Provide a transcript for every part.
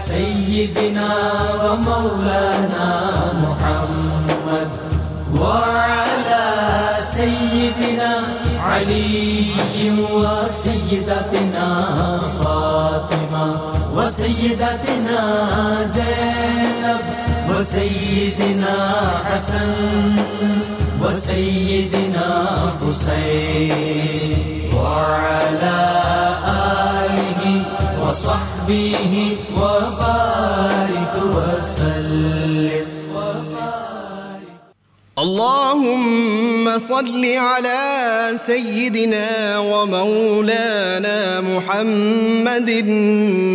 سيدنا ومولانا محمد وعلى سيدنا علي وسيدتنا فاطمة وسيدتنا زينب وسيدنا حسن وسيدنا حسين وعلى آله وصحبه وبارك وسلم. اللهم صل على سيدنا ومولانا محمد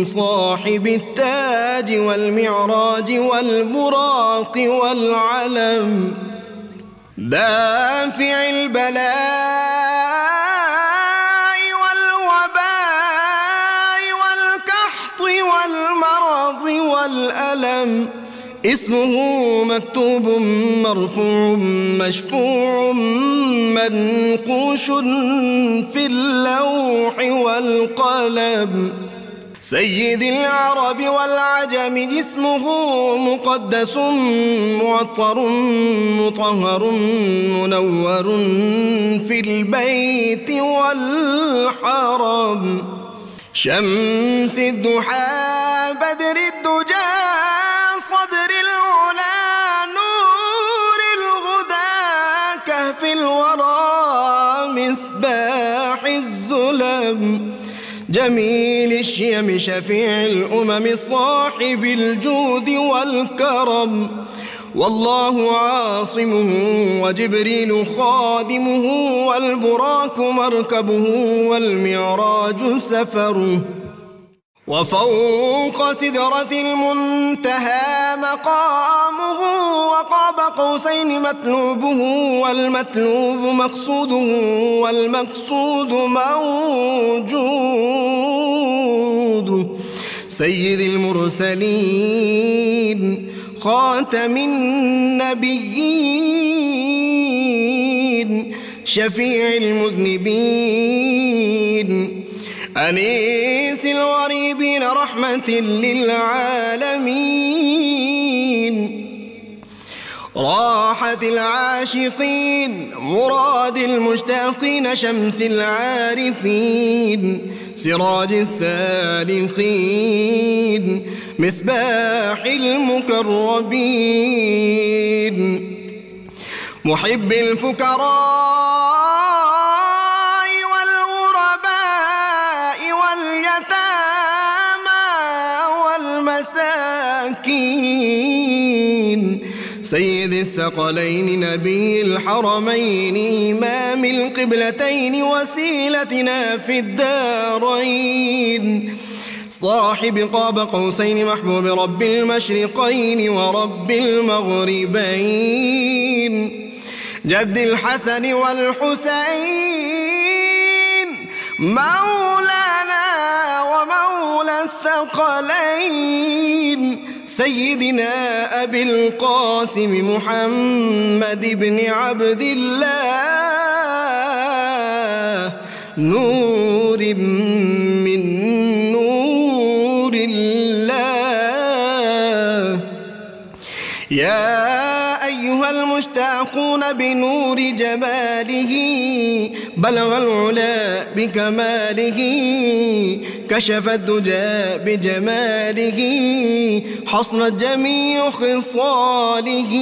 صاحب التاج والمعراج والبراق والعلم دافع البلاء والوباء والقحط والمرض والألم اسمه مكتوب مرفوع مشفوع منقوش في اللوح والقلم سيد العرب والعجم اسمه مقدس معطر مطهر منور في البيت والحرم شمس الضحى بدر الدجى صدر العلا نور الهدى كهف الورى مصباح الظلم جميل الشيم شفيع الأمم صاحب الجود والكرم والله عاصمه وجبريل خادمه والبراك مركبه والمعراج سفره وفوق سدرة المنتهى مقامه وقاب قوسين مطلوبه والمطلوب مقصوده والمقصود موجود سيد المرسلين خاتم النبيين شفيع المذنبين أنيس الغريبين رحمة للعالمين راحة العاشقين مراد المشتاقين شمس العارفين سراج السالخين مصباح المكرمين محب الفكراء سيد الثقلين نبي الحرمين إمام القبلتين وسيلتنا في الدارين صاحب قاب قوسين محبوب رب المشرقين ورب المغربين جد الحسن والحسين مولانا ومولى الثقلين سيدنا أبي القاسم محمد بن عبد الله نور من نور الله يا أيها المشتاقون بنور جماله بلغ العلا بكماله كشف الدجى بجماله حصنت جميع خصاله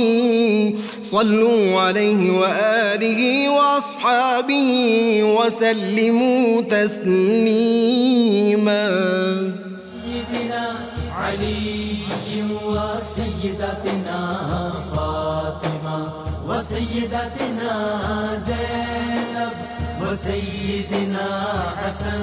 صلوا عليه وآله وأصحابه وسلموا تسليما سيدنا علي وسيدتنا فاطمة وسيدتنا زينب وسيدنا حسن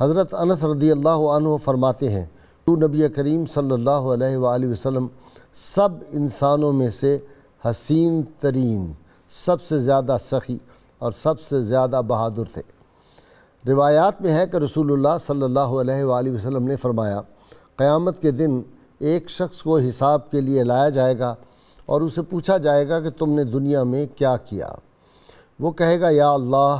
حضرت انس رضی اللہ عنہ فرماتے ہیں تو نبی کریم صلی اللہ علیہ وآلہ وسلم سب انسانوں میں سے حسین ترین، سب سے زیادہ سخی اور سب سے زیادہ بہادر تھے۔ روایات میں ہے کہ رسول اللہ صلی اللہ علیہ وآلہ وسلم نے فرمایا قیامت کے دن ایک شخص کو حساب کے لیے لایا جائے گا اور اسے پوچھا جائے گا کہ تم نے دنیا میں کیا کیا؟ وہ کہے گا یا اللہ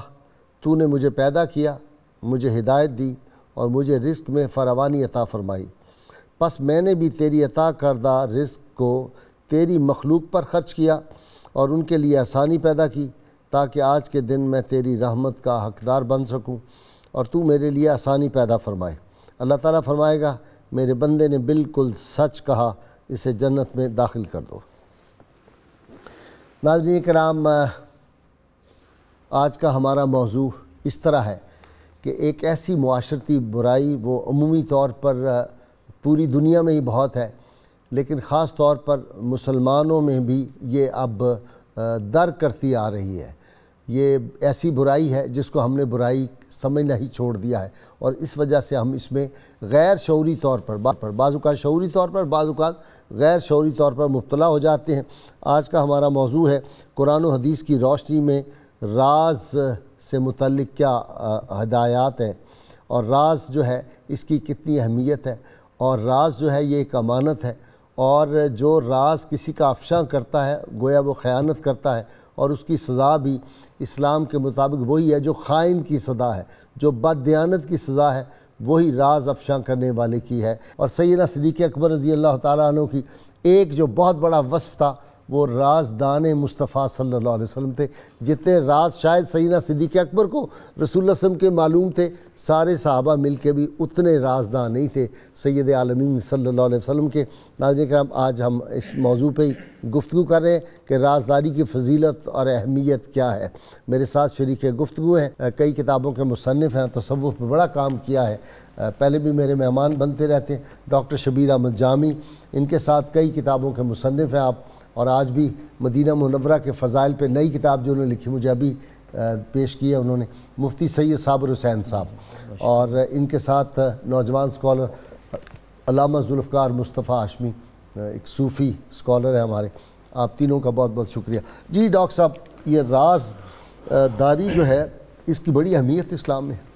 تو نے مجھے پیدا کیا، مجھے ہدایت دی اور مجھے رزق میں فراوانی عطا فرمائی، پس میں نے بھی تیری عطا کردہ رزق کو تیری مخلوق پر خرچ کیا اور ان کے لیے آسانی پیدا کی تاکہ آج کے دن میں تیری رحمت کا حقدار بن سکوں اور تو میرے لیے آسانی پیدا فرمائے۔ اللہ تعالیٰ فرمائے گا میرے بندے نے بالکل سچ کہا، اسے جنت میں داخل کر دو۔ ناظرین کرام، آج کا ہمارا موضوع اس طرح ہے کہ ایک ایسی معاشرتی برائی وہ عمومی طور پر پوری دنیا میں ہی بہت ہے، لیکن خاص طور پر مسلمانوں میں بھی یہ اب در کرتی آ رہی ہے۔ یہ ایسی برائی ہے جس کو ہم نے برائی سمجھنا ہی چھوڑ دیا ہے، اور اس وجہ سے ہم اس میں غیر شعوری طور پر بعض اوقات شعوری طور پر، بعض اوقات غیر شعوری طور پر مبتلا ہو جاتے ہیں۔ آج کا ہمارا موضوع ہے قرآن و حدیث کی روشنی میں راز سے متعلق کیا ہدایات ہیں، اور راز جو ہے اس کی کتنی اہمیت ہے، اور راز جو ہے یہ ایک امانت ہے، اور جو راز کسی کا افشاں کرتا ہے گویا وہ خیانت کرتا ہے، اور اس کی سزا بھی اسلام کے مطابق وہی ہے جو خائن کی سزا ہے، جو بد دیانت کی سزا ہے وہی راز افشاں کرنے والے کی ہے۔ اور سیدنا صدیق اکبر رضی اللہ تعالیٰ عنہ کی ایک جو بہت بڑا وصف تھا وہ رازدان مصطفیٰ صلی اللہ علیہ وسلم تھے۔ جتنے راز شاید سیدنا صدیق اکبر کو رسول اللہ صلی اللہ علیہ وسلم کے معلوم تھے، سارے صحابہ مل کے بھی اتنے رازدان نہیں تھے سید عالمین صلی اللہ علیہ وسلم کے۔ ناظرین کرام، آج ہم اس موضوع پہ ہی گفتگو کر رہے ہیں کہ رازداری کی فضیلت اور اہمیت کیا ہے۔ میرے ساتھ شریک گفتگو ہیں، کئی کتابوں کے مصنف ہیں، تصوف پہ بڑا کام کیا ہے، پہلے بھی میرے مہمان بنتے رہتے ہیں، ڈاکٹر شبیر احمد جامی، ان کے ساتھ کئی کتابوں کے مصنف ہیں آپ، اور آج بھی مدینہ منورہ کے فضائل پہ نئی کتاب جو انہوں نے لکھی مجھے ابھی پیش کی ہے انہوں نے، مفتی سید صابر حسین صاحب، اور ان کے ساتھ نوجوان سکولر علامہ ذوالفقار مصطفیٰ ہاشمی، ایک صوفی سکولر ہے ہمارے۔ آپ تینوں کا بہت بہت شکریہ۔ جی ڈاکٹر صاحب، یہ راز داری جو ہے اس کی بڑی اہمیت اسلام میں ہے۔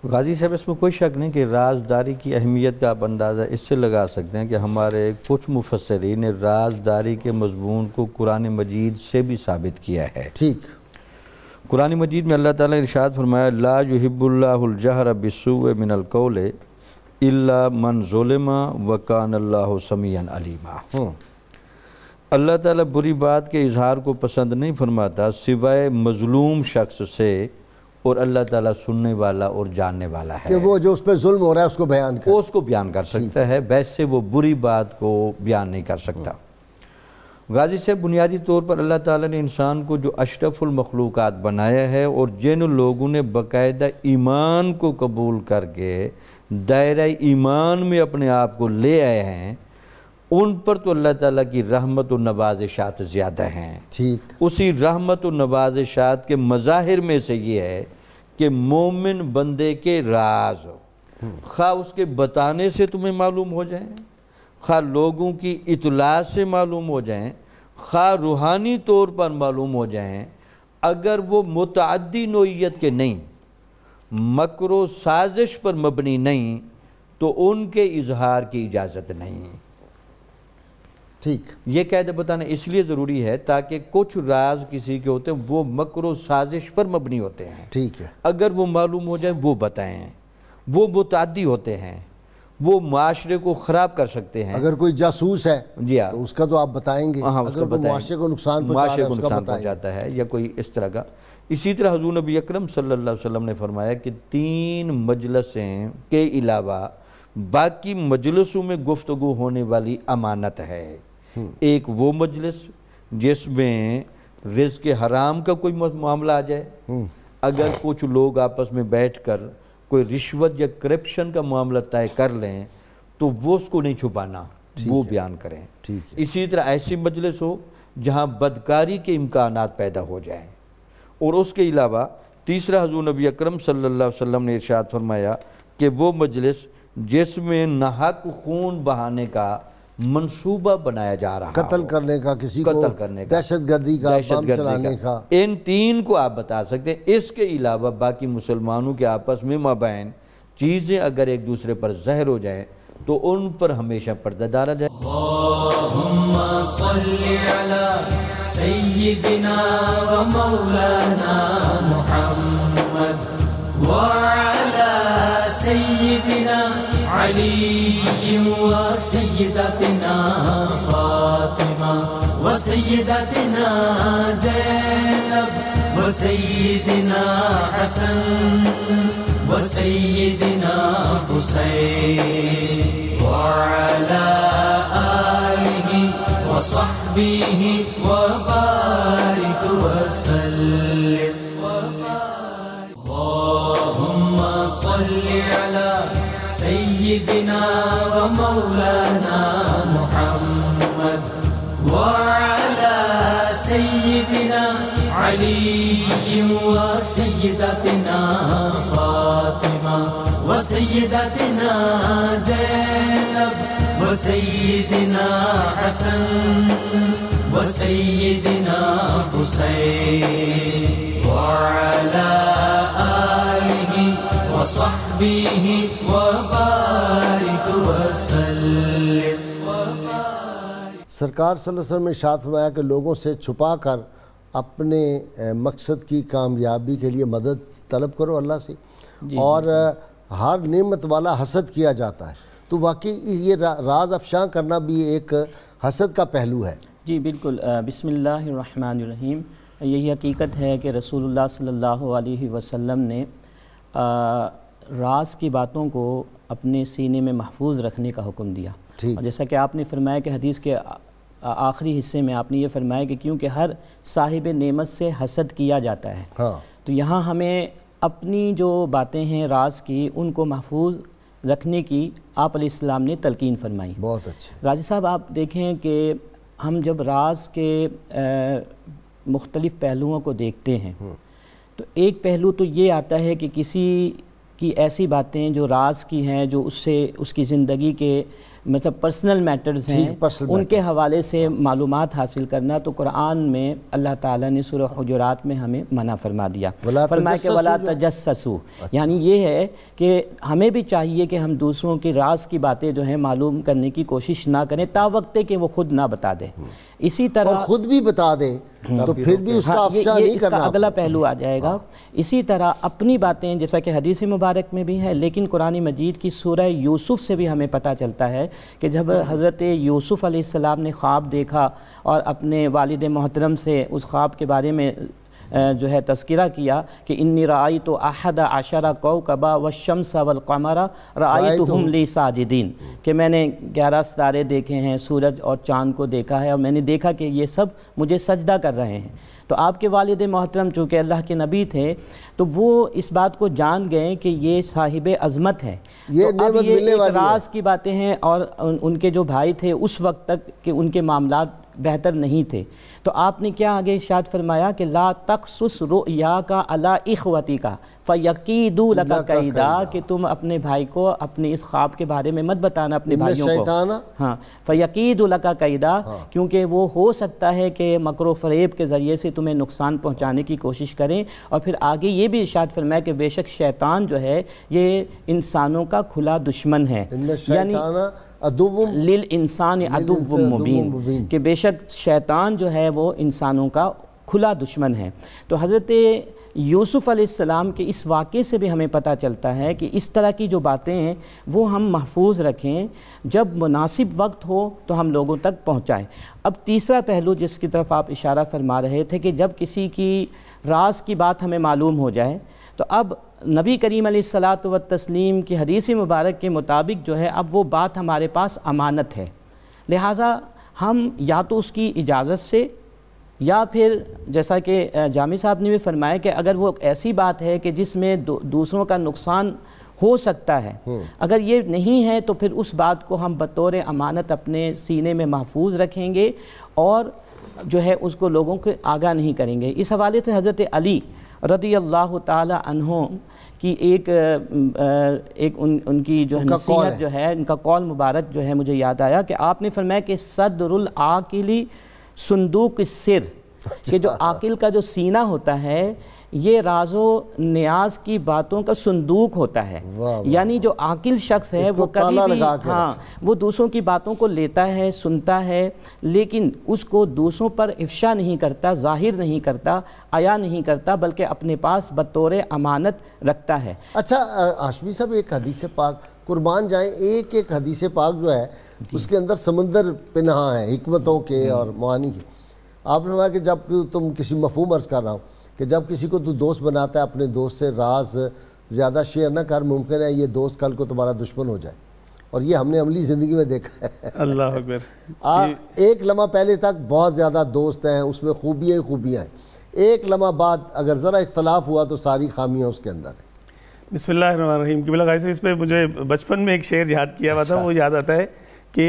غازی صاحب، اس میں کوئی شک نہیں کہ رازداری کی اہمیت کا آپ اندازہ اس سے لگا سکتے ہیں کہ ہمارے کچھ مفسرین نے رازداری کے مضمون کو قرآن مجید سے بھی ثابت کیا ہے۔ ٹھیک، قرآن مجید میں اللہ تعالیٰ نے ارشاد فرمایا لا یحب اللہ الجہر بالسوء من القول الا من ظلم وکان اللہ سمیعا علیما۔ اللہ تعالیٰ بری بات کے اظہار کو پسند نہیں فرماتا سوائے مظلوم شخص سے، اور اللہ تعالیٰ سننے والا اور جاننے والا ہے کہ وہ جو اس پہ ظلم ہو رہا ہے اس کو بیان کرے، اس کو بیان کر سکتا ہے، ویسے وہ بری بات کو بیان نہیں کر سکتا۔ غازی سے بنیادی طور پر اللہ تعالیٰ نے انسان کو جو اشرف المخلوقات بنایا ہے، اور جن لوگوں نے باقاعدہ ایمان کو قبول کر کے دائرہ ایمان میں اپنے آپ کو لے آئے ہیں، ان پر تو اللہ تعالیٰ کی رحمت و نوازشات زیادہ ہیں۔ ٹھیک، اسی رحمت و نوازشات کے مظاہر میں سے یہ ہے کہ مومن بندے کے راز خواہ اس کے بتانے سے تمہیں معلوم ہو جائیں، خواہ لوگوں کی اطلاع سے معلوم ہو جائیں، خواہ روحانی طور پر معلوم ہو جائیں، اگر وہ متعدی نوعیت کے نہیں، مکر و سازش پر مبنی نہیں، تو ان کے اظہار کی اجازت نہیں۔ ٹھیک، یہ قاعدہ بتانا اس لیے ضروری ہے تاکہ کچھ راز کسی کے ہوتے ہیں وہ مکر و سازش پر مبنی ہوتے ہیں، ٹھیک ہے، اگر وہ معلوم ہو جائے وہ بتائیں، وہ متعدی ہوتے ہیں، وہ معاشرے کو خراب کر سکتے ہیں۔ اگر کوئی جاسوس ہے جی ہاں، تو اس کا تو آپ بتائیں گے، ہاں، اس اگر کو کوئی بتائیں، معاشرے کو نقصان معاشرے کو پہنچا نقصان پہنچاتا ہے یا کوئی اس طرح کا۔ اسی طرح حضور نبی اکرم صلی اللہ علیہ وسلم نے فرمایا کہ 3 مجلسیں کے علاوہ باقی مجلسوں میں گفتگو ہونے والی امانت ہے۔ ایک وہ مجلس جس میں رزق حرام کا کوئی معاملہ آ جائے، اگر کچھ لوگ آپس میں بیٹھ کر کوئی رشوت یا کرپشن کا معاملہ طے کر لیں تو وہ اس کو نہیں چھپانا، وہ بیان کریں۔ اسی طرح ایسی مجلس ہو جہاں بدکاری کے امکانات پیدا ہو جائیں، اور اس کے علاوہ تیسرا حضور نبی اکرم صلی اللہ علیہ وسلم نے ارشاد فرمایا کہ وہ مجلس جس میں ناحق خون بہانے کا منصوبہ بنایا جا رہا ہو، قتل کرنے کا، کسی کو قتل کرنے کا، دہشت گردی کا، بم چلانے کا، ان تین کو آپ بتا سکتے ہیں۔ اس کے علاوہ باقی مسلمانوں کے آپس میں مابین چیزیں اگر ایک دوسرے پر زہر ہو جائیں تو ان پر ہمیشہ پردہ ڈالا جائے۔ اللہم صلی علی سیدنا و مولانا محمد وعلی سیدنا علی و سیدتنا فاطمہ و سیدتنا زینب و سیدنا حسن و سیدنا حسین وعلی آلہ وصحبہ وبارک وسلم۔ اللہم صلی علی سیدنا و مولانا محمد وعلی سیدنا علی و سیدتنا فاطمہ و سیدتنا زینب و سیدنا حسن و سیدنا حسین وعلی آلہ وصحبہ وبارک وسلم۔ سرکار صلی اللہ علیہ وسلم نے ارشاد فرمایا کہ لوگوں سے چھپا کر اپنے مقصد کی کامیابی کے لیے مدد طلب کرو اللہ سے، اور ہر نعمت والا حسد کیا جاتا ہے، تو واقعی یہ راز افشاں کرنا بھی ایک حسد کا پہلو ہے۔ جی بالکل، بسم اللہ الرحمن الرحیم۔ یہی حقیقت ہے کہ رسول اللہ صلی اللہ علیہ وسلم نے راز کی باتوں کو اپنے سینے میں محفوظ رکھنے کا حکم دیا، اور جیسا کہ آپ نے فرمایا کہ حدیث کے آخری حصے میں آپ نے یہ فرمایا کہ کیونکہ ہر صاحب نعمت سے حسد کیا جاتا ہے، تو یہاں ہمیں اپنی جو باتیں ہیں راز کی ان کو محفوظ رکھنے کی آپ علیہ السلام نے تلقین فرمائی۔ بہت اچھے غازی صاحب، آپ دیکھیں کہ ہم جب راز کے مختلف پہلوؤں کو دیکھتے ہیں تو ایک پہلو تو یہ آتا ہے کہ کسی کی ایسی باتیں جو راز کی ہیں، جو اس کی زندگی کے مطلب پرسنل میٹرز ہیں، ان کے حوالے سے معلومات حاصل کرنا، تو قرآن میں اللہ تعالیٰ نے سورہ حجرات میں ہمیں منع فرما دیا، فرمایا کہ وَلَا تَجَسَّسُوا، یعنی یہ ہے کہ ہمیں بھی چاہیے کہ ہم دوسروں کی راز کی باتیں جو ہیں معلوم کرنے کی کوشش نہ کریں تا وقت کہ وہ خود نہ بتا دیں، اسی طرح اور خود بھی بتا دیں تو پھر بھی اس کا افشا نہیں کرنا، اس کا اگلا پہلو آ جائے گا۔ اسی طرح اپنی باتیں جیسا کہ حدیث مبارک میں بھی ہے، لیکن قرآن مجید کی سورہ یوسف سے بھی ہمیں پتہ چلتا ہے کہ جب حضرت یوسف علیہ السلام نے خواب دیکھا اور اپنے والد محترم سے اس خواب کے بارے میں جو ہے تذکرہ کیا کہ انی رأیت احد عشر کوکبا والشمس والقمر رأیتہم لی ساجدین، کہ میں نے 11 ستارے دیکھے ہیں، سورج اور چاند کو دیکھا ہے، اور میں نے دیکھا کہ یہ سب مجھے سجدہ کر رہے ہیں۔ تو آپ کے والد محترم چونکہ اللہ کے نبی تھے تو وہ اس بات کو جان گئے کہ یہ صاحب عظمت ہے، تو اب یہ ایک راز کی باتیں ہیں، اور ان کے جو بھائی تھے اس وقت تک کہ ان کے معاملات بہتر نہیں تھے، تو آپ نے کیا آگے ارشاد فرمایا کہ لا تقصص رؤیاک علی اخوتک فیکیدوا لک کیدا، کہ تم اپنے بھائی کو اپنے اس خواب کے بارے میں مت بتانا اپنے بھائیوں کو، ہاں فیکیدوا لک کیدا، کیونکہ وہ ہو سکتا ہے کہ مکر و فریب کے ذریعے سے تمہیں نقصان پہنچانے کی کوشش کریں، اور پھر آگے یہ بھی ارشاد فرمایا کہ بے شک شیطان جو ہے یہ انسانوں کا کھلا دشمن ہے، یعنی للانسان عدو مبین، کہ بے شک شیطان جو ہے وہ انسانوں کا کھلا دشمن ہے۔ تو حضرت یوسف علیہ السلام کے اس واقعے سے بھی ہمیں پتہ چلتا ہے کہ اس طرح کی جو باتیں ہیں وہ ہم محفوظ رکھیں، جب مناسب وقت ہو تو ہم لوگوں تک پہنچائیں۔ اب تیسرا پہلو جس کی طرف آپ اشارہ فرما رہے تھے کہ جب کسی کی راز کی بات ہمیں معلوم ہو جائے تو اب نبی کریم علیہ الصلاۃ والتسلیم کی حدیث مبارک کے مطابق جو ہے اب وہ بات ہمارے پاس امانت ہے، لہٰذا ہم یا تو اس کی اجازت سے یا پھر جیسا کہ جامی صاحب نے بھی فرمایا کہ اگر وہ ایسی بات ہے کہ جس میں دوسروں کا نقصان ہو سکتا ہے، اگر یہ نہیں ہے تو پھر اس بات کو ہم بطور امانت اپنے سینے میں محفوظ رکھیں گے اور جو ہے اس کو لوگوں کو آگاہ نہیں کریں گے۔ اس حوالے سے حضرت علی رضی اللہ تعالی عنہ کی ایک ان کی جو نصیحت جو ہے، ان کا قول مبارک جو ہے مجھے یاد آیا کہ آپ نے فرمایا کہ صدر العاقل صندوق السر، کہ جو عاقل کا جو سینہ ہوتا ہے یہ راز و نیاز کی باتوں کا صندوق ہوتا ہے۔ یعنی جو عاقل شخص ہے وہ کبھی بھی وہ دوسروں کی باتوں کو لیتا ہے، سنتا ہے، لیکن اس کو دوسروں پر افشا نہیں کرتا، ظاہر نہیں کرتا، عیا نہیں کرتا، بلکہ اپنے پاس بطور امانت رکھتا ہے۔ اچھا ہاشمی صاحب، ایک حدیث پاک قربان جائیں، ایک حدیث پاک جو ہے اس کے اندر سمندر پنہاں ہے حکمتوں کے اور معانی کے۔ آپ نے کہا کہ جب تم کسی مفہوم عرض کر رہا ہوں کہ جب کسی کو تو دوست بناتا ہے اپنے دوست سے راز زیادہ شیئر نہ کر، ممکن ہے یہ دوست کل کو تمہارا دشمن ہو جائے، اور یہ ہم نے عملی زندگی میں دیکھا ہے۔ اللہ اکبر۔ ایک لمحہ پہلے تک بہت زیادہ دوست ہیں، اس میں خوبیاں ہی خوبیاں ہیں، ایک لمحہ بعد اگر ذرا اختلاف ہوا تو ساری خامیاں اس کے اندر ہیں۔ بسم اللہ الرحمن الرحیم۔ قبلہ غازی صاحب، اس پہ مجھے بچپن میں ایک شعر یاد کیا ہوا تھا، وہ یاد آتا ہے کہ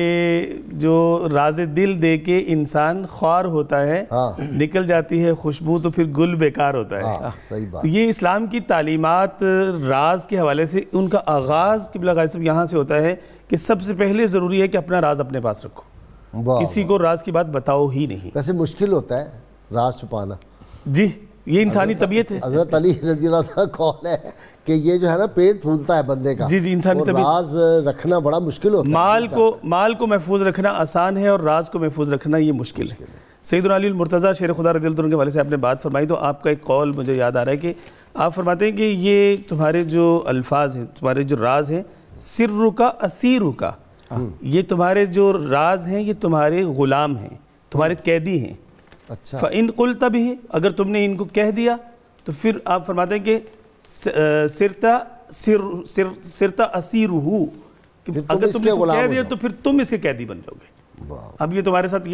جو راز دل دے کے انسان خوار ہوتا ہے، نکل جاتی ہے خوشبو تو پھر گل بیکار ہوتا ہے۔ صحیح بات۔ تو یہ اسلام کی تعلیمات راز کے حوالے سے ان کا آغاز قبلہ غازی صاحب یہاں سے ہوتا ہے کہ سب سے پہلے ضروری ہے کہ اپنا راز اپنے پاس رکھو، کسی کو راز کی بات بتاؤ ہی نہیں۔ ویسے مشکل ہوتا ہے راز چھپانا، جی یہ انسانی طبیعت ہے۔ حضرت علی رضی اللہ عنہ قول ہے کہ یہ جو ہے نا پیٹ پھولتا ہے بندے کا، جی انسانی طبیعت، راز رکھنا بڑا مشکل ہوتا ہے۔ مال کو محفوظ رکھنا آسان ہے اور راز کو محفوظ رکھنا یہ مشکل ہے۔ سیدنا علی المرتضیٰ شیر خدا رضی اللہ عنہ کے حوالے سے آپ نے بات فرمائی، تو آپ کا ایک قول مجھے یاد آ رہا ہے کہ آپ فرماتے ہیں کہ یہ تمہارے جو الفاظ ہیں، تمہارے جو راز ہیں، سر کا اسیر کا، یہ تمہارے جو راز ہیں یہ تمہارے غلام ہیں، تمہارے قیدی ہیں۔ اچھا، فَإِن قُلْتَ بِهِ، اگر تم نے ان کو کہہ دیا تو پھر آپ فرماتے ہیں کہ سرتا اسیرہو، اگر تم اس کو کہہ دیا تو پھر تم اس کے قیدی بن جاؤ گے۔ اب یہ تمہارے ساتھ،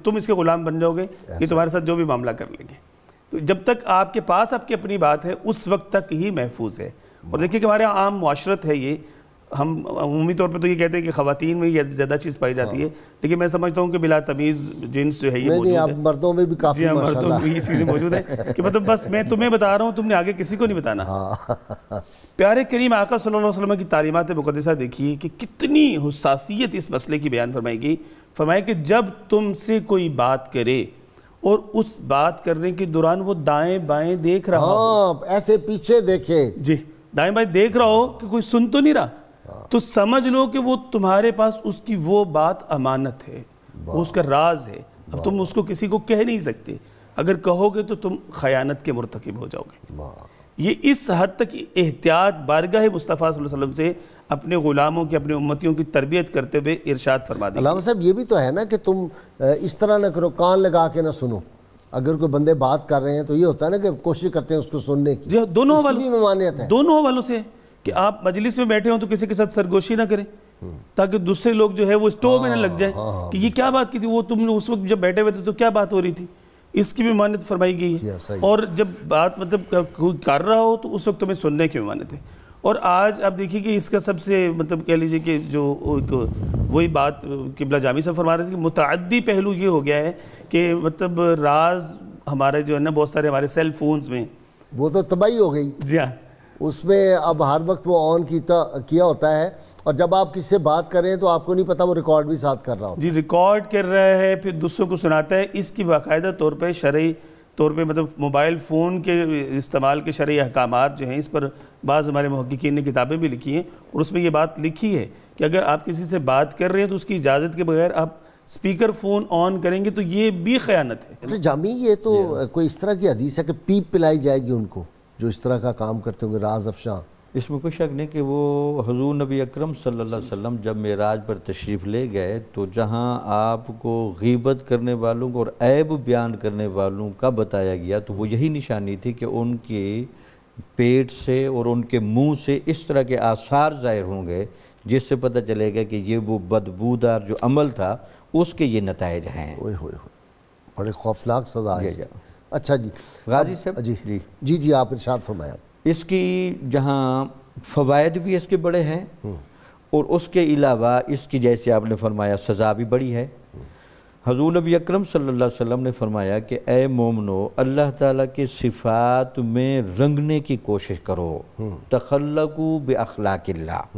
تم اس کے غلام بن جاؤ گے، یہ تمہارے ساتھ جو بھی معاملہ کر لیں گے۔ تو جب تک آپ کے پاس آپ کی اپنی بات ہے اس وقت تک ہی محفوظ ہے۔ اور دیکھیں کہ ہمارے عام معاشرت ہے یہ، ہم عمومی طور پہ تو یہ کہتے ہیں کہ خواتین میں یہ زیادہ چیز پائی جاتی ہے، لیکن میں سمجھتا ہوں کہ بلا تمیز جنس جو ہے یہ موجود ہے۔ نہیں، مردوں میں بھی کافی مردوں میں یہ چیزیں موجود ہیں کہ مطلب بس میں تمہیں بتا رہا ہوں، تم نے آگے کسی کو نہیں بتانا۔ پیارے کریم آقا صلی اللہ علیہ وسلم کی تعلیمات مقدسہ دیکھیے کہ کتنی حساسیت اس مسئلے کی بیان فرمائی گئی۔ فرمایا کہ جب تم سے کوئی بات کرے اور اس بات کرنے کے دوران وہ دائیں بائیں دیکھ رہا ہو، ایسے پیچھے دیکھے، جی دائیں بائیں دیکھ رہا ہو کہ کوئی سن تو نہیں رہا، تو سمجھ لو کہ وہ تمہارے پاس اس کی وہ بات امانت ہے، اس کا راز ہے۔ اب تم اس کو کسی کو کہہ نہیں سکتے، اگر کہو گے تو تم خیانت کے مرتکب ہو جاؤ گے۔ یہ اس حد تک احتیاط بارگاہ مصطفیٰ صلی اللہ علیہ وسلم سے اپنے غلاموں کی، اپنے امتیوں کی تربیت کرتے ہوئے ارشاد فرما دیں۔ علامہ صاحب یہ بھی تو ہے نا کہ تم اس طرح نہ کرو، کان لگا کے نہ سنو۔ اگر کوئی بندے بات کر رہے ہیں تو یہ ہوتا ہے نا کہ کوشش کرتے ہیں اس کو سننے کی، جی دونوں ممانعت ہے، دونوں حوالوں سے کہ آپ مجلس میں بیٹھے ہوں تو کسی کے ساتھ سرگوشی نہ کریں تاکہ دوسرے لوگ جو ہے وہ اسٹو میں نہ لگ جائیں کہ یہ کیا بات کی تھی، وہ تم نے اس وقت جب بیٹھے ہوئے تھے تو کیا بات ہو رہی تھی، اس کی بھی ممانعت فرمائی گئی ہے۔ اور جب بات مطلب کوئی کر رہا ہو تو اس وقت تمہیں سننے کی ممانعت ہے۔ اور آج آپ دیکھیے کہ اس کا سب سے مطلب کہہ لیجئے کہ جو وہی بات قبلہ جامی صاحب فرما رہے تھے کہ متعدی پہلو یہ ہو گیا ہے کہ مطلب راز ہمارے جو ہے نا بہت سارے ہمارے سیل فونز میں، وہ تو تباہی ہو گئی، جی ہاں اس میں اب ہر وقت وہ آن کیا ہوتا ہے، اور جب آپ کسی سے بات کر رہے ہیں تو آپ کو نہیں پتا وہ ریکارڈ بھی ساتھ کر رہا ہوتا ہے۔ جی ریکارڈ کر رہا ہے، پھر دوسروں کو سناتا ہے۔ اس کی باقاعدہ طور پہ شرعی طور پہ مطلب موبائل فون کے استعمال کے شرعی احکامات جو ہیں، اس پر بعض ہمارے محققین نے کتابیں بھی لکھی ہیں، اور اس میں یہ بات لکھی ہے کہ اگر آپ کسی سے بات کر رہے ہیں تو اس کی اجازت کے بغیر آپ سپیکر فون آن کریں گے تو یہ بھی خیانت ہے۔ جامی یہ تو کوئی اس طرح کی حدیث ہے کہ پیپ پلائی جائے گی ان کو جو اس طرح کا کام کرتے ہوں گے، راز افشاں؟ اس میں کوئی شک نہیں کہ وہ حضور نبی اکرم صلی اللہ علیہ وسلم جب معراج پر تشریف لے گئے تو جہاں آپ کو غیبت کرنے والوں کو اور عیب بیان کرنے والوں کا بتایا گیا تو وہ یہی نشانی تھی کہ ان کے پیٹ سے اور ان کے منہ سے اس طرح کے آثار ظاہر ہوں گے جس سے پتہ چلے گا کہ یہ وہ بدبودار جو عمل تھا اس کے یہ نتائج ہیں۔ بڑے خوفناک سزا ہے۔ اچھا جی غازی صاحب، جی آپ ارشاد فرمایا۔ اس کی جہاں فوائد بھی اس کے بڑے ہیں اور اس کے علاوہ اس کی جیسے آپ نے فرمایا سزا بھی بڑی ہے۔ حضور نبی اکرم صلی اللہ علیہ وسلم نے فرمایا کہ اے مومنو، اللہ تعالیٰ کے صفات میں رنگنے کی کوشش کرو، تخلقوا باخلاق اللہ۔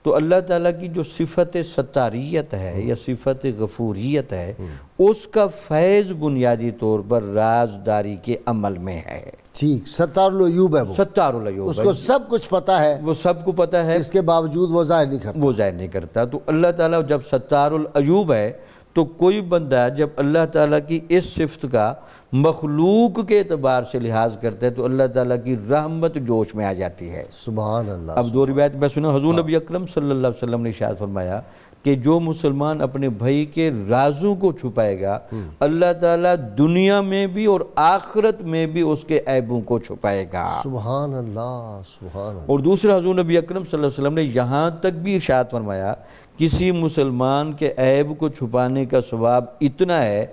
تو اللہ تعالیٰ کی جو صفت ستاریت ہے یا صفت غفوریت ہے، اس کا فیض بنیادی طور پر رازداری کے عمل میں ہے۔ ٹھیک، ستار العیوب ہے وہ، ستار العیوب اس کو سب کچھ پتہ ہے، وہ سب کو پتہ ہے، اس کے باوجود وہ ظاہر نہیں کرتا۔ وہ ظاہر نہیں کرتا۔ تو اللہ تعالیٰ جب ستار العیوب ہے تو کوئی بندہ جب اللہ تعالیٰ کی اس صفت کا مخلوق کے اعتبار سے لحاظ کرتا ہے تو اللہ تعالیٰ کی رحمت جوش میں آ جاتی ہے۔ سبحان اللہ۔ اب دو روایت میں سنا، حضور نبی اکرم صلی اللہ علیہ وسلم نے ارشاد فرمایا کہ جو مسلمان اپنے بھائی کے رازوں کو چھپائے گا، اللہ تعالیٰ دنیا میں بھی اور آخرت میں بھی اس کے عیبوں کو چھپائے گا۔ سبحان اللہ، سبحان اللہ۔ اور دوسرا حضور نبی اکرم صلی اللہ علیہ وسلم نے یہاں تک بھی ارشاد فرمایا، کسی مسلمان کے عیب کو چھپانے کا ثواب اتنا ہے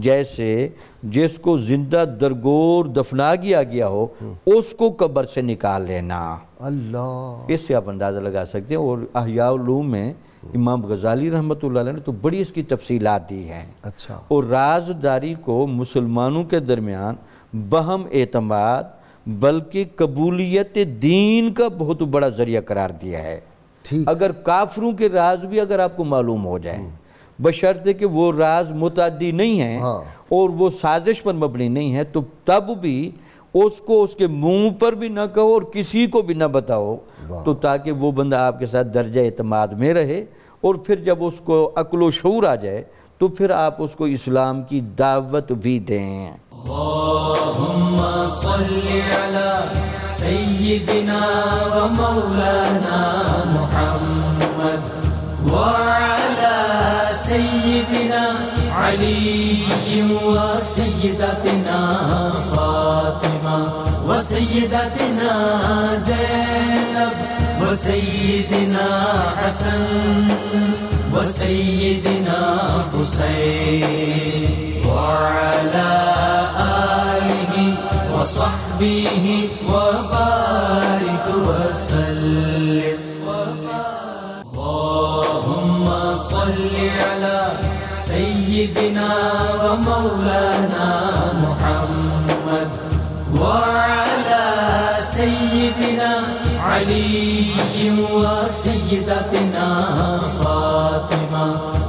جیسے جس کو زندہ درگور دفنا گیا ہو اس کو قبر سے نکال لینا۔ اللہ، اس سے آپ اندازہ لگا سکتے ہیں۔ اور احیاء العلوم میں امام غزالی رحمۃ اللہ علیہ نے تو بڑی اس کی تفصیلات دی ہیں۔ اچھا، اور رازداری کو مسلمانوں کے درمیان بہم اعتماد بلکہ قبولیت دین کا بہت بڑا ذریعہ قرار دیا ہے۔ ٹھیک، اگر کافروں کے راز بھی اگر آپ کو معلوم ہو جائیں، بشرطے کہ وہ راز متعدی نہیں ہیں اور وہ سازش پر مبنی نہیں ہے، تو تب بھی اس کو اس کے منہ پر بھی نہ کہو اور کسی کو بھی نہ بتاؤ، تو تاکہ وہ بندہ آپ کے ساتھ درجہ اعتماد میں رہے، اور پھر جب اس کو عقل و شعور آ جائے تو پھر آپ اس کو اسلام کی دعوت بھی دیں۔ اللہم صلی علی سیدنا و مولانا محمد وعلی سیدنا علی و سیدتنا فاطمہ و سیدتنا زینب و سیدنا حسن و سیدنا حسین وعلی وصحبه وبارك وسلم۔ اللهم صل على سيدنا ومولانا محمد وعلى سيدنا علي وسيدتنا فاطمة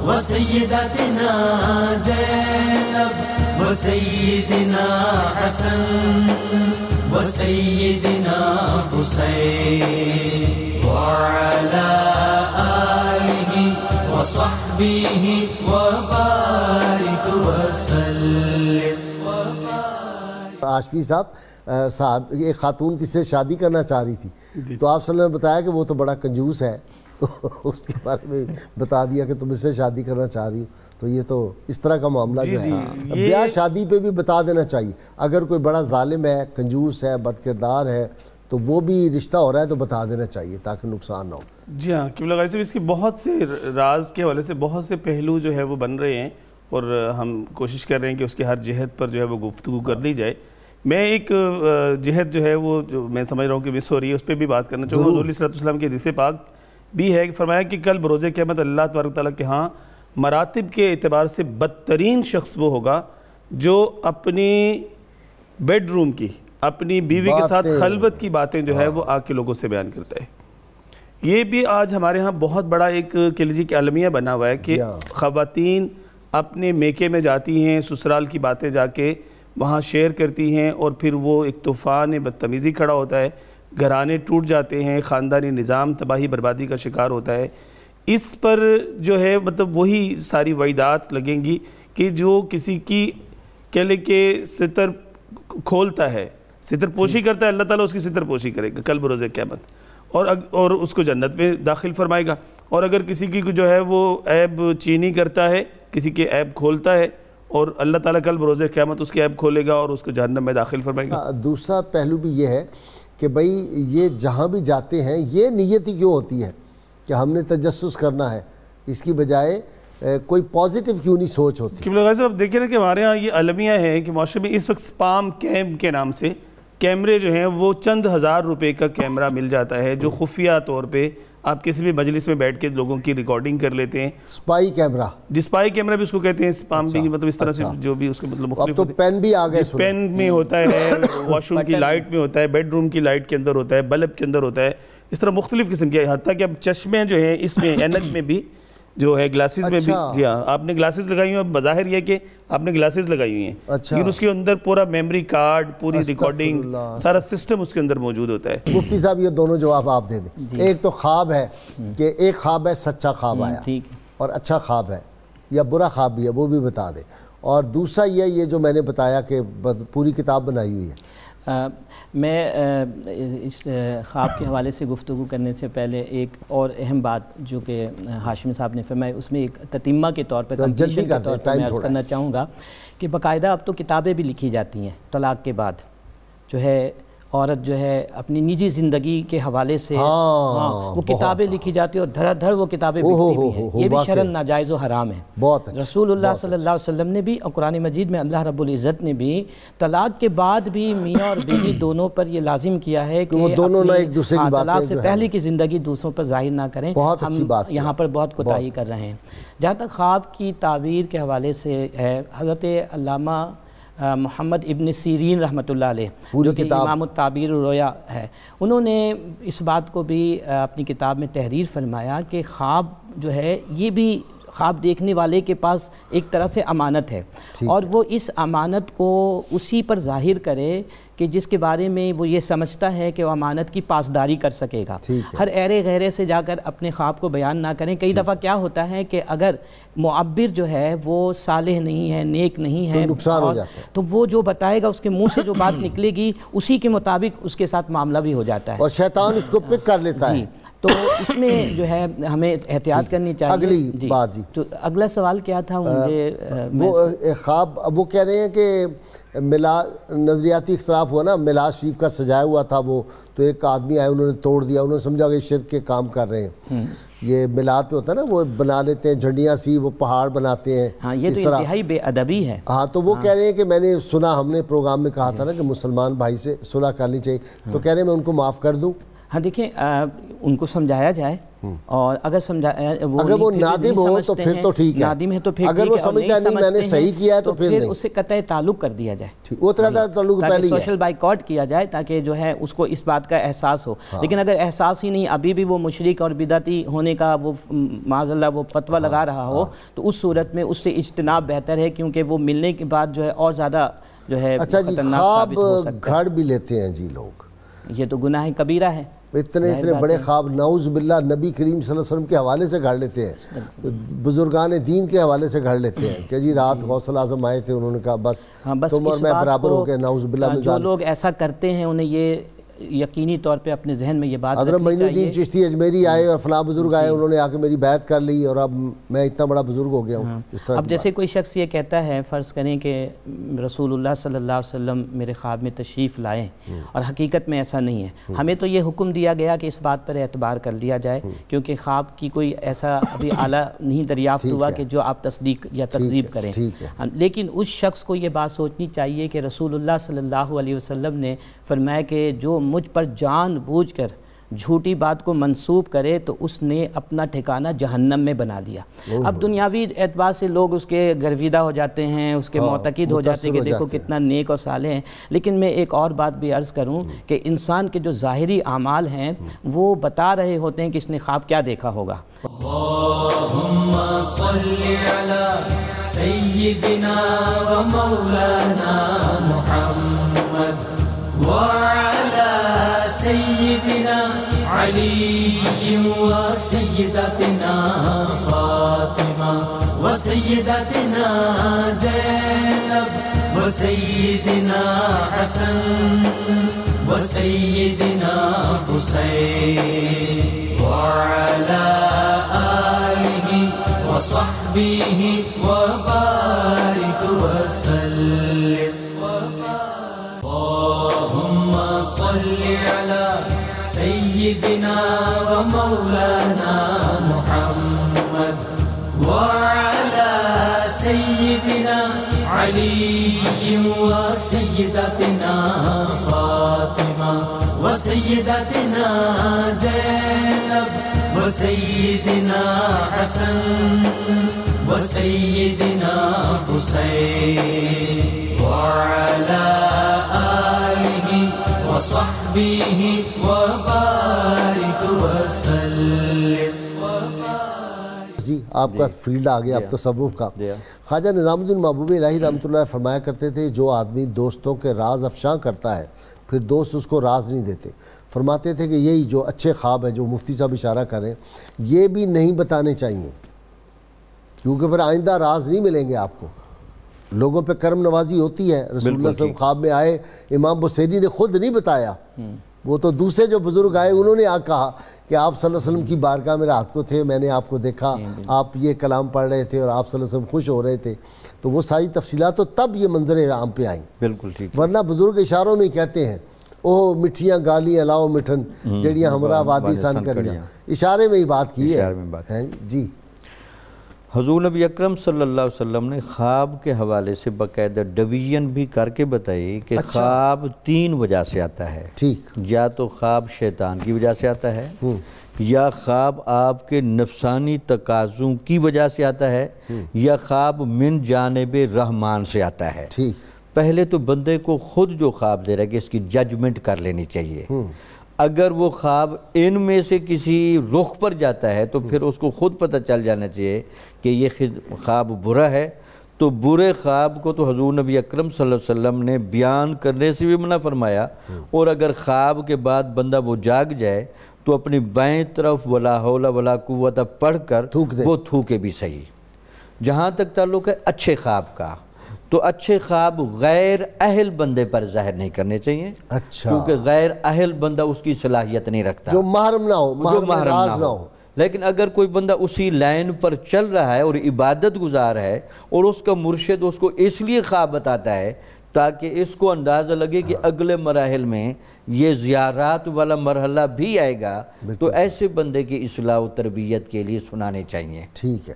وسيدتنا زينب وسيدنا حسن وسيدنا حسين وعلى آله وصحبه وبارك وسلم۔ آشفی صاحب ایک خاتون کس سے شادی کرنا چاہ رہی تھی، تو آپ صلی اللہ علیہ وسلم نے بتایا کہ وہ تو بڑا کنجوس ہے، تو اس کے بارے میں بتا دیا کہ تم اس سے شادی کرنا چاہ رہی ہو۔ تو یہ تو اس طرح کا معاملہ جو ہے بیاہ شادی پہ بھی بتا دینا چاہیے۔ اگر کوئی بڑا ظالم ہے، کنجوس ہے، بد کردار ہے، تو وہ بھی رشتہ ہو رہا ہے تو بتا دینا چاہیے تاکہ نقصان نہ ہو۔ جی ہاں، قبلہ غازی صاحب، اس کے بہت سے راز کے حوالے سے بہت سے پہلو جو ہے وہ بن رہے ہیں، اور ہم کوشش کر رہے ہیں کہ اس کی ہر جہت پر جو ہے وہ گفتگو کر لی جائے۔ میں ایک جہت جو ہے وہ میں سمجھ رہا ہوں کہ مس ہو رہی ہے، اس پہ بھی بات کرنا چاہوں گا۔ حضور علیہ السلام کی حدیث پاک بھی ہے کہ فرمایا کہ کل بروز قیامت اللہ تبارک تعالیٰ کے ہاں مراتب کے اعتبار سے بدترین شخص وہ ہوگا جو اپنی بیڈ روم کی، اپنی بیوی کے ساتھ خلوت کی باتیں جو ہے وہ آ کے لوگوں سے بیان کرتا ہے۔ یہ بھی آج ہمارے ہاں بہت بڑا ایک کہہ لیجیے کہ عالمیہ بنا ہوا ہے کہ خواتین اپنے میکے میں جاتی ہیں، سسرال کی باتیں جا کے وہاں شیئر کرتی ہیں، اور پھر وہ ایک طوفان بدتمیزی کھڑا ہوتا ہے، گھرانے ٹوٹ جاتے ہیں، خاندانی نظام تباہی بربادی کا شکار ہوتا ہے۔ اس پر جو ہے مطلب وہی ساری وعیدات لگیں گی کہ جو کسی کی کہہ لے کہ ستر کھولتا ہے، ستر پوشی کرتا ہے، اللہ تعالیٰ اس کی ستر پوشی کرے گا کل بروز قیامت، اور اس کو جنت میں داخل فرمائے گا۔ اور اگر کسی کی جو ہے وہ عیب چینی کرتا ہے، کسی کے عیب کھولتا ہے، اور اللہ تعالیٰ کل بروز قیامت اس کے عیب کھولے گا اور اس کو جہنم میں داخل فرمائے گا۔ دوسرا پہلو بھی یہ ہے کہ بھئی یہ جہاں بھی جاتے ہیں یہ نیت ہی کیوں ہوتی ہے کہ ہم نے تجسس کرنا ہے، اس کی بجائے کوئی پازیٹیو کیوں نہیں سوچ ہوتی؟ قبلہ غازی صاحب دیکھیں نا کہ ہمارے ہاں یہ المیہ ہے کہ معاشرے میں اس وقت سپام کیمپ کے نام سے کیمرے جو ہیں وہ چند ہزار روپے کا کیمرہ مل جاتا ہے جو خفیہ طور پہ آپ کسی بھی مجلس میں بیٹھ کے لوگوں کی ریکارڈنگ کر لیتے ہیں. اسپائی کیمرہ، اسپائی کیمرہ بھی اس کو کہتے ہیں، اسپام بھی، مطلب اس طرح سے جو بھی اس کے مطلب مختلف اب تو پین بھی آ گئے، پین میں ہوتا ہے، واش روم کی لائٹ میں ہوتا ہے، بیڈ روم کی لائٹ کے اندر ہوتا ہے، بلب کے اندر ہوتا ہے، اس طرح مختلف قسم کے، حتیٰ کہ اب چشمے جو ہیں اس میں اینک میں بھی جو ہے گلاسز میں بھی، جی ہاں آپ نے گلاسز لگائی ہوئی ہیں، بظاہر یہ کہ آپ نے گلاسز لگائی ہوئی ہیں، لیکن اس کے اندر پورا میموری کارڈ، پوری ریکارڈنگ، سارا سسٹم اس کے اندر موجود ہوتا ہے. مفتی صاحب یہ دونوں جواب آپ دے دیں. ایک تو خواب ہے کہ ایک خواب ہے سچا خواب آیا اور اچھا خواب ہے یا برا خواب بھی ہے، وہ بھی بتا دیں. اور دوسرا یہ جو میں نے بتایا کہ پوری کتاب بنائی ہوئی ہے. میں اس خواب کے حوالے سے گفتگو کرنے سے پہلے ایک اور اہم بات جو کہ ہاشمی صاحب نے فرمائی، اس میں ایک تتمہ کے طور پر کمپلیشن کے طور پر میں عرض کرنا چاہوں گا کہ باقاعدہ اب تو کتابیں بھی لکھی جاتی ہیں طلاق کے بعد، جو ہے عورت جو ہے اپنی نجی زندگی کے حوالے سے وہ کتابیں لکھی جاتی ہیں اور دھڑا دھڑ وہ کتابیں بکتی بھی ہیں. یہ بھی شرعاً ناجائز و حرام ہے. رسول اللہ صلی اللہ علیہ وسلم نے بھی اور قرآن مجید میں اللہ رب العزت نے بھی طلاق کے بعد بھی میاں اور بیوی دونوں پر یہ لازم کیا ہے کہ طلاق سے پہلے کی زندگی دوسروں پر ظاہر نہ کریں. ہم یہاں پر بہت کوتاہی کر رہے ہیں. جہاں تک خواب کی تعبیر کے حوالے سے ہے، حضرت علامہ محمد ابن سیرین رحمۃ اللہ علیہ جو کہ امام التعبیر الرؤیا ہے، انہوں نے اس بات کو بھی اپنی کتاب میں تحریر فرمایا کہ خواب جو ہے یہ بھی خواب دیکھنے والے کے پاس ایک طرح سے امانت ہے، اور وہ اس امانت کو اسی پر ظاہر کرے کہ جس کے بارے میں وہ یہ سمجھتا ہے کہ وہ امانت کی پاسداری کر سکے گا. ہر ایرے غیرے سے جا کر اپنے خواب کو بیان نہ کریں. کئی دفعہ کیا ہوتا ہے کہ اگر معبر جو ہے وہ صالح نہیں ہے، نیک نہیں ہے، تو وہ جو بتائے گا اس کے منہ سے جو بات نکلے گی اسی کے مطابق اس کے ساتھ معاملہ بھی ہو جاتا ہے اور شیطان اس کو پک کر لیتا ہے. تو اس میں جو ہے ہمیں احتیاط کرنی چاہیے. اگلی بات جی، تو اگلا سوال کیا تھا مجھے؟ وہ خواب وہ کہہ رہے ہیں کہ نظریاتی اختلاف ہوا نا، میلاد شریف کا سجایا ہوا تھا وہ، تو ایک آدمی آئے انہوں نے توڑ دیا، انہوں نے سمجھا کہ شرک کے کام کر رہے ہیں. یہ میلاد پہ ہوتا ہے نا، وہ بنا لیتے ہیں جھنڈیاں سی، وہ پہاڑ بناتے ہیں. ہاں یہ تو انتہائی بے ادبی ہے. ہاں تو وہ کہہ رہے ہیں کہ میں نے سنا، ہم نے پروگرام میں کہا تھا نا کہ مسلمان بھائی سے صلح کرنی چاہیے، تو کہہ رہے ہیں میں ان کو معاف کر دوں. ہاں دیکھیں ان کو سمجھایا جائے، اور اگر وہ نادم ہو تو پھر تو ٹھیک ہے، نادم ہے تو پھر اگر وہ سمجھتا نہیں میں نے صحیح کیا ہے تو پھر اس سے قطع تعلق کر دیا جائے، وہ طرح تعلق پہلے ہی ہے، سوشل بائیکاٹ کیا جائے تاکہ جو ہے اس کو اس بات کا احساس ہو. لیکن اگر احساس ہی نہیں، ابھی بھی وہ مشرک اور بدعتی ہونے کا وہ معاذ اللہ وہ فتویٰ لگا رہا ہو، تو اس صورت میں اس سے اجتناب بہتر ہے، کیونکہ وہ ملنے کے بعد جو ہے اور زیادہ جو ہے خطرناک ثابت ہو سکتا ہے. گھڑ بھی لیتے ہیں جی لوگ، یہ تو گناہ کبیرہ ہے. اتنے بڑے خواب نعوذ باللہ نبی کریم صلی اللہ علیہ وسلم کے حوالے سے گھڑ لیتے ہیں، بزرگان دین کے حوالے سے گھڑ لیتے ہیں کہ جی رات غوث اعظم آئے تھے، انہوں نے کہا بس تم اور میں برابر ہو کے نعوذ باللہ. جو لوگ ایسا کرتے ہیں انہیں یہ یقینی طور پہ اپنے ذہن میں یہ بات رکھنی چاہیے. معین الدین چشتی اجمیری آئے اور فلاں بزرگ آئے، انہوں نے آ کے میری بیعت کر لی اور اب میں اتنا بڑا بزرگ ہو گیا ہوں. اب جیسے کوئی شخص یہ کہتا ہے، فرض کریں کہ رسول اللہ صلی اللہ علیہ وسلم میرے خواب میں تشریف لائیں اور حقیقت میں ایسا نہیں ہے، ہمیں تو یہ حکم دیا گیا کہ اس بات پر اعتبار کر لیا جائے، کیونکہ خواب کی کوئی ایسا ابھی اعلیٰ نہیں دریافت ہوا کہ جو آپ تصدیق یا تکذیب کریں. لیکن اس شخص کو یہ بات سوچنی چاہیے کہ رسول اللہ صلی اللہ علیہ وسلم نے فرمایا کہ جو مجھ پر جان بوجھ کر جھوٹی بات کو منسوب کرے تو اس نے اپنا ٹھکانہ جہنم میں بنا لیا. اب دنیاوی اعتبار سے لوگ اس کے گرویدہ ہو جاتے ہیں، اس کے معتقد ہو جاتے ہیں کہ دیکھو کتنا نیک اور صالح ہیں. لیکن میں ایک اور بات بھی عرض کروں کہ انسان کے جو ظاہری اعمال ہیں وہ بتا رہے ہوتے ہیں کہ اس نے خواب کیا دیکھا ہوگا. اللہم صلی علی سیدنا و مولانا محمد وعلى سيدنا علي وسيدتنا فاطمة وسيدتنا زينب وسيدنا حسن وسيدنا حسين وعلى آله وصحبه وبارك وسلم. اللهم صل على سيدنا ومولانا محمد وعلى سيدنا علي وسيدتنا فاطمة فاطمہ وسیدتنا زینب وسیدنا حسن وسیدنا حسین وعلى آلہ وصحبہ وبارک وسلم. جی آپ کا فیلڈ آ گیا اب تصوف کا. خواجہ نظام الدین محبوب الہی رحمۃ اللہ فرمایا کرتے تھے جو آدمی دوستوں کے راز افشاں کرتا ہے پھر دوست اس کو راز نہیں دیتے. فرماتے تھے کہ یہی جو اچھے خواب ہیں جو مفتی صاحب اشارہ کریں یہ بھی نہیں بتانے چاہیے کیونکہ پھر آئندہ راز نہیں ملیں گے آپ کو. لوگوں پہ کرم نوازی ہوتی ہے. رسول اللہ صلی اللہ علیہ وسلم خواب میں آئے, امام بصیری نے خود نہیں بتایا, وہ تو دوسرے جو بزرگ آئے انہوں نے کہا کہ آپ صلی اللہ علیہ وسلم کی بارگاہ میں رات کو تھے, میں نے آپ کو دیکھا, آپ یہ کلام پڑھ رہے تھے اور آپ صلی اللہ علیہ وسلم خوش ہو رہے تھے. تو وہ ساری تفصیلات تو تب یہ منظر عام پہ آئیں. بالکل ٹھیک. ورنہ بزرگ اشاروں میں کہتے ہیں او مٹھیاں گالیاں لاؤ مٹھن جڑیاں ہمراہ وادی سان کریاں, اشارے میں ہی بات کی ہے. جی حضور نبی اکرم صلی اللہ علیہ وسلم نے خواب کے حوالے سے باقاعدہ ڈویژن بھی کر کے بتائی کہ خواب 3 وجہ سے آتا ہے. ٹھیک. یا تو خواب شیطان کی وجہ سے آتا ہے, یا خواب آپ کے نفسانی تقاضوں کی وجہ سے آتا ہے, یا خواب من جانب رحمان سے آتا ہے. ٹھیک. پہلے تو بندے کو خود جو خواب دے رہا ہے کہ اس کی ججمنٹ کر لینی چاہیے. اگر وہ خواب ان میں سے کسی رخ پر جاتا ہے تو پھر اس کو خود پتہ چل جانا چاہیے کہ یہ خواب برا ہے. تو برے خواب کو تو حضور نبی اکرم صلی اللہ علیہ وسلم نے بیان کرنے سے بھی منع فرمایا, اور اگر خواب کے بعد بندہ وہ جاگ جائے تو اپنی بائیں طرف ولا حول ولا قوت پڑھ کر وہ تھوکے بھی صحیح. جہاں تک تعلق ہے اچھے خواب کا, تو اچھے خواب غیر اہل بندے پر ظاہر نہیں کرنے چاہیے. اچھا. کیونکہ غیر اہل بندہ اس کی صلاحیت نہیں رکھتا, جو محرم نہ ہو, محرم راز نہ ہو. لیکن اگر کوئی بندہ اسی لائن پر چل رہا ہے اور عبادت گزار ہے اور اس کا مرشد اس کو اس لیے خواب بتاتا ہے تاکہ اس کو اندازہ لگے کہ اگلے مراحل میں یہ زیارات والا مرحلہ بھی آئے گا, تو ایسے بندے کی اصلاح و تربیت کے لیے سنانے چاہیے. ٹھیک ہے.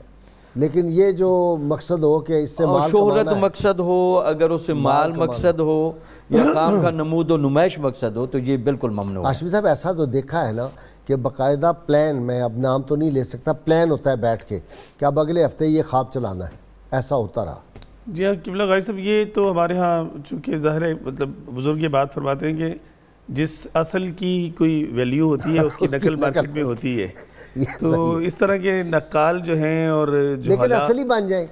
لیکن یہ جو مقصد ہو کہ اس سے مال شہرت مقصد ہو, اگر اس سے مال مقصد ہو, یا کام کا نمود و نمائش مقصد ہو, تو یہ بالکل ممنوع ہے. ہاشمی صاحب ایسا تو دیکھا ہے نا کہ باقاعدہ پلان, میں اب نام تو نہیں لے سکتا, پلان ہوتا ہے بیٹھ کے کہ اب اگلے ہفتے یہ خواب چلانا ہے, ایسا ہوتا رہا. جی ہاں قبلہ غازی صاحب, یہ تو ہمارے ہاں چونکہ ظاہر ہے مطلب بزرگ یہ بات فرماتے ہیں کہ جس اصل کی کوئی ویلیو ہوتی ہے اس کی نقل مارکیٹ میں ہوتی ہے. تو اس طرح کے نقال جو ہیں اور جو لیکن اصل ہی بن جائیں,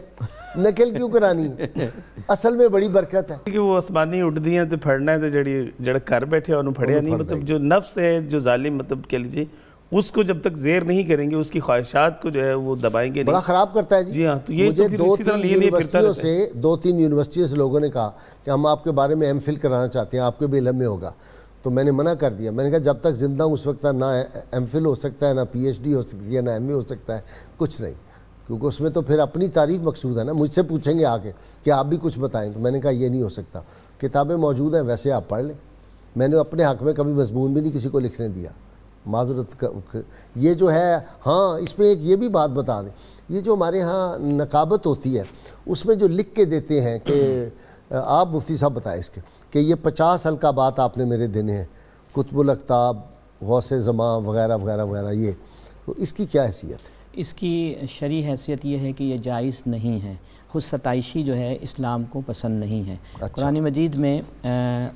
نقل کیوں کرانی ہے, اصل میں بڑی برکت ہے. کہ وہ آسمانی اٹھ دی ہیں تو پھڑنا ہے, تو جڑا کر بیٹھے انہوں پھڑیا نہیں. مطلب جو نفس ہے, جو ظالم مطلب کہہ لیجیے, اس کو جب تک زیر نہیں کریں گے, اس کی خواہشات کو جو ہے وہ دبائیں گے نہیں. بڑا خراب کرتا ہے. جی ہاں, تو یہ تو پھر اسی طرح لیے پھرتا رہتا ہے. 2-3 یونیورسٹیوں سے لوگوں نے کہا کہ ہم آپ کے بارے میں ایم فل کرانا چاہتے ہیں, آپ کے بھی علم میں ہوگا. تو میں نے منع کر دیا. میں نے کہا جب تک زندہ ہوں اس وقت نہ ایم فل ہو سکتا ہے, نہ پی ایچ ڈی ہو سکتی ہے, نہ ایم اے ہو سکتا ہے, کچھ نہیں. کیونکہ اس میں تو پھر اپنی تعریف مقصود ہے نا. مجھ سے پوچھیں گے آگے کہ آپ بھی کچھ بتائیں, تو میں نے کہا یہ نہیں ہو سکتا. کتابیں موجود ہیں, ویسے آپ پڑھ لیں. میں نے اپنے حق میں کبھی مضمون بھی نہیں کسی کو لکھنے دیا, معذرت. یہ جو ہے, ہاں اس میں ایک یہ بھی بات بتا دیں, یہ جو ہمارے ہاں نقابت ہوتی ہے اس میں جو لکھ کے دیتے ہیں کہ آپ مفتی صاحب بتائیں اس کے کہ یہ 50 القابات آپ نے میرے دینے ہیں, قطب الاقطاب, غوث زماں وغیرہ وغیرہ وغیرہ, یہ تو اس کی کیا حیثیت ہے؟ اس کی شرعی حیثیت یہ ہے کہ یہ جائز نہیں ہے. خود ستائشی جو ہے اسلام کو پسند نہیں ہے. قرآن مجید میں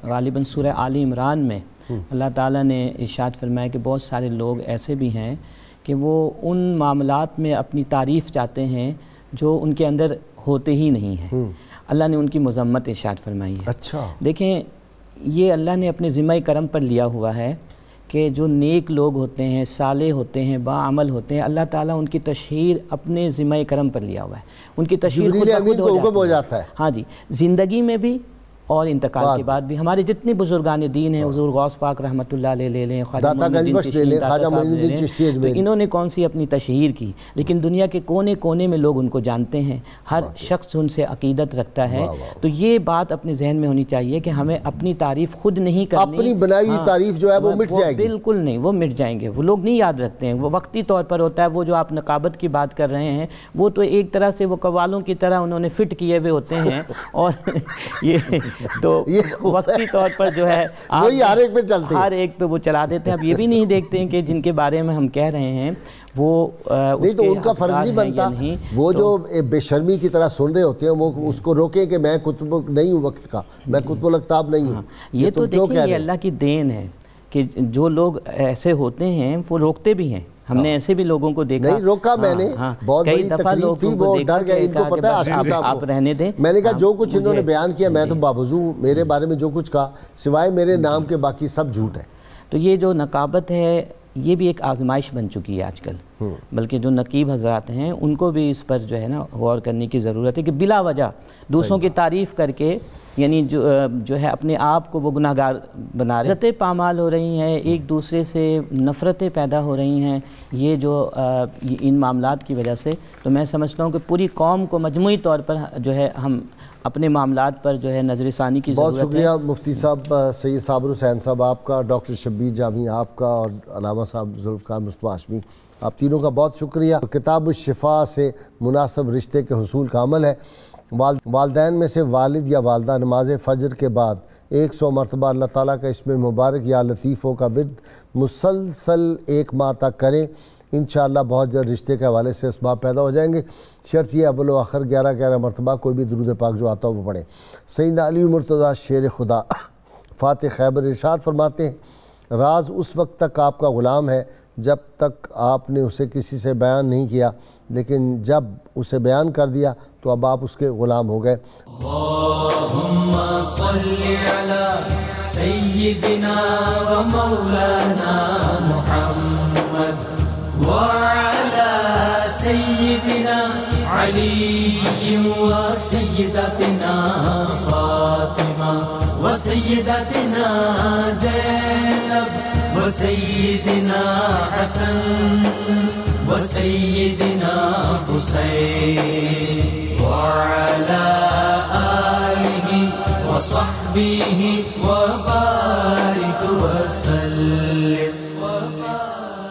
غالباً سورہ آل عمران میں اللہ تعالیٰ نے ارشاد فرمایا کہ بہت سارے لوگ ایسے بھی ہیں کہ وہ ان معاملات میں اپنی تعریف چاہتے ہیں جو ان کے اندر ہوتے ہی نہیں ہیں. اللہ نے ان کی مذمت ارشاد فرمائی ہے. اچھا. دیکھیں یہ اللہ نے اپنے ذمہ کرم پر لیا ہوا ہے کہ جو نیک لوگ ہوتے ہیں, صالح ہوتے ہیں, باعمل ہوتے ہیں, اللہ تعالیٰ ان کی تشہیر اپنے ذمہ کرم پر لیا ہوا ہے. ان کی تشہیر خود بخود ہو جاتا ہے. ہاں جی, زندگی میں بھی اور انتقال کے بعد بھی. ہمارے جتنے بزرگان دین ہیں, حضور غوث پاک رحمۃ اللہ علیہ لے لیں, خواجہ معین الدین چشتی, انہوں نے کون سی اپنی تشہیر کی, لیکن دنیا کے کونے کونے میں لوگ ان کو جانتے ہیں, ہر شخص ان سے عقیدت رکھتا ہے. تو یہ بات اپنے ذہن میں ہونی چاہیے کہ ہمیں اپنی تعریف خود نہیں کرنی, اپنی بنائی ہوئی تعریف جو ہے وہ مٹ جائے گی. بالکل نہیں, وہ مٹ جائیں گے. وہ لوگ نہیں یاد رکھتے ہیں, وہ وقتی طور پر ہوتا ہے. وہ جو آپ نقابت کی بات کر رہے ہیں وہ تو ایک طرح سے وہ قوالوں کی طرح انہوں نے فٹ کیے ہوئے ہوتے ہیں, اور یہ تو وقتی طور پر جو ہے وہی ہر ایک پہ چلتے ہیں، ہر ایک پہ وہ چلا دیتے ہیں. اب یہ بھی نہیں دیکھتے ہیں کہ جن کے بارے میں ہم کہہ رہے ہیں وہ نہیں تو ان کا فرض نہیں بنتا. وہ جو بے شرمی کی طرح سن رہے ہوتے ہیں وہ اس کو روکیں کہ میں کتب نہیں ہوں وقت کا، میں کتب الاقطاب نہیں ہوں. یہ تو دیکھیں یہ اللہ کی دین ہے کہ جو لوگ ایسے ہوتے ہیں وہ روکتے بھی ہیں. ہم نے ایسے بھی لوگوں کو دیکھا، نہیں روکا میں نے، بہت بڑی تقریب تھی، وہ ڈر گئے، ان کو پتہ ہے آشمی صاحب کو، رہنے دیں. میں نے کہا جو کچھ انہوں نے بیان کیا میں تو باوضو میرے بارے میں جو کچھ کہا سوائے میرے نام کے باقی سب جھوٹ ہے. تو یہ جو نقابت ہے یہ بھی ایک آزمائش بن چکی ہے آج کل، بلکہ جو نقیب حضرات ہیں ان کو بھی اس پر جو ہے نا غور کرنے کی ضرورت ہے کہ بلا وجہ دوسروں کی تعریف کر کے یعنی جو ہے اپنے آپ کو وہ گناہگار بنا رہے ہیں. عزتیں پامال ہو رہی ہیں، ایک دوسرے سے نفرتیں پیدا ہو رہی ہیں یہ جو ان معاملات کی وجہ سے. تو میں سمجھتا ہوں کہ پوری قوم کو مجموعی طور پر جو ہے ہم اپنے معاملات پر جو ہے نظر ثانی کی ضرورت ہے. بہت شکریہ مفتی صاحب سید صابر حسین صاحب آپ کا، ڈاکٹر شبیر جامی آپ کا، اور علامہ صاحب ذوالفقار مصطفیٰ ہاشمی، آپ تینوں کا بہت شکریہ. کتاب الشفا سے مناسب رشتے کے حصول کا عمل ہے. والدین میں سے والد یا والدہ نماز فجر کے بعد 100 مرتبہ اللہ تعالیٰ کا اسم مبارک یا لطیفوں کا ورد مسلسل 1 ماہ تک کریں. انشاءاللہ بہت جلد رشتے کے حوالے سے اسباب پیدا ہو جائیں گے. شرط یہ اول و آخر 11 مرتبہ کوئی بھی درود پاک جو آتا ہو وہ پڑھیں. سیدنا علی مرتضیٰ شیر خدا فاتح خیبر ارشاد فرماتے ہیں راز اس وقت تک آپ کا غلام ہے جب تک آپ نے اسے کسی سے بیان نہیں کیا، لیکن جب اسے بیان کر دیا تو اب آپ اس کے غلام ہو گئے. اللہم صلی علی سیدنا و مولانا محمد وعلی سیدنا علی و سیدتنا فاطمہ و سیدتنا زینب و سیدنا حسن وسيدنا حسين وعلى آله وصحبه وبارك وسلم.